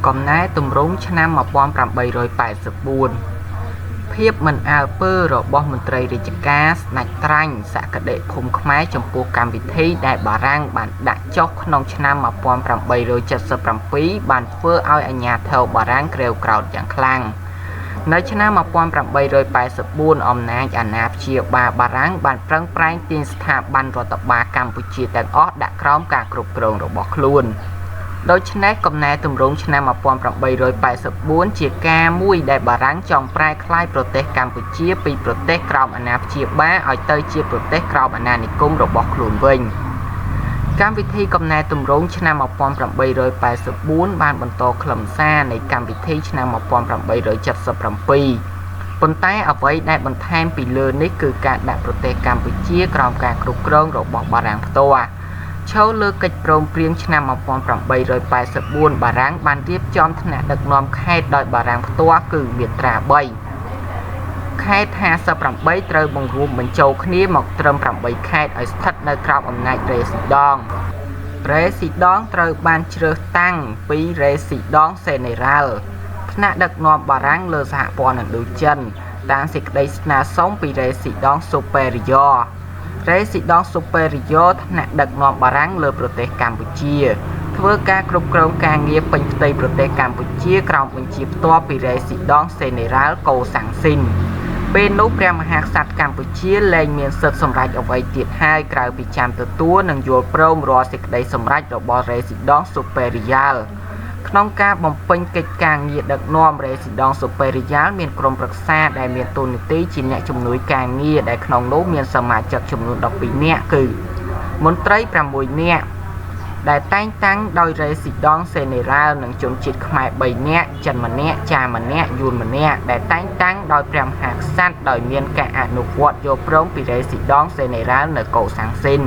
កំណែទម្រង់ឆ្នាំ 1884 ភាពមិនអើពើរបស់មន្ត្រីរាជការស្ដេចត្រាញ់សក្តិភូមិខ្មែរចំពោះកម្មវិធីដែលបារាំងបានដាក់ចុះក្នុងឆ្នាំ 1877 បានធ្វើឲ្យអាជ្ញាធរបារាំងក្រេវក្រោធយ៉ាងខ្លាំង នៅឆ្នាំ 1884 អំណាចអាណាព្យាបាលបារាំងបានប្រឹងប្រែងទាញស្ថាប័នរដ្ឋបាលកម្ពុជាទាំងអស់ដាក់ក្រោមការគ្រប់គ្រងរបស់ខ្លួន ដូច្នេះកំណែទម្រង់ឆ្នាំ 1884 ជាការមួយដែលបារាំងចង់ប្រែក្លាយប្រទេសកម្ពុជាពីប្រទេសក្រោមអាណាព្យាបាលឲ្យទៅជាប្រទេសក្រោមអាណានិគមរបស់ខ្លួនវិញ កម្មវិធីកំណែទម្រង់ឆ្នាំ 1884 បានបន្តខ្លឹមសារនៃកម្មវិធីឆ្នាំ 1877 ប៉ុន្តែអ្វីដែលបន្ថែមពីលើនេះគឺការដាក់ប្រទេសកម្ពុជាក្រោមការគ្រប់គ្រងរបស់បារាំងផ្ទាល់ ឈលលើកិច្ចព្រមព្រៀងឆ្នាំ 1884 បារាំងបានរៀបចំថ្នាក់ដឹកនាំខេត្តដោយបារាំងផ្ទាល់គឺមាត្រា 3 ខេត្ត 58 ត្រូវបង្រួមបញ្ចូលគ្នាមកត្រឹម 8 ខេត្តឲ្យស្ថិតនៅក្រោមអំណាចរេស៊ីដង់ រេស៊ីដង់ត្រូវបានជ្រើសតាំងពីរេស៊ីដង់សេនេរ៉ាល់ ថ្នាក់ដឹកនាំបារាំងលើសហព័ន្ធឥណ្ឌូចិន តាមសេចក្តីស្នើសុំពីរេស៊ីដង់ស៊ូប៉េរីយ៉រ រេស៊ីដង់ស៊ូប៉េរីយ៉រថ្នាក់ដឹកនាំបារាំងលើប្រទេសកម្ពុជា ធ្វើការគ្រប់គ្រងការងារពេញផ្ទៃប្រទេសកម្ពុជាក្រោមបញ្ជាផ្ទាល់ពីរេស៊ីដង់សេនេរ៉ាល់កូសាំងស៊ីន ពេលនោះព្រះមហាក្សត្រកម្ពុជាលែងមានសិទ្ធិសម្រេចអ្វីទៀតហើយក្រៅពីចាំទទួលនិងយល់ព្រមរាល់សេចក្តីសម្រេចរបស់រេស៊ីដង់ស៊ូប៉េរីយ៉ាល់ ក្នុងការបំពេញកិច្ចការងារដឹកនាំរេស៊ីដង់ស៊ូប៉េរីយ៉ាល់មានក្រុមប្រឹក្សាដែលមានតួនាទីជាអ្នកជំនួយការងារដែលក្នុងនោះមានសមាជិកចំនួន 12 នាក់គឺមន្ត្រី 6 នាក់ដែលតែងតាំងដោយរេស៊ីដង់សេនេរ៉ាល់និងជនជាតិខ្មែរ 3 នាក់ ចិន 1 នាក់ ចាម 1 នាក់ យួន 1 នាក់ដែលតែងតាំងដោយព្រះមហាក្សត្រដោយមានការអនុវត្តយកព្រមពីរេស៊ីដង់សេនេរ៉ាល់នៅកូសាំងស៊ីន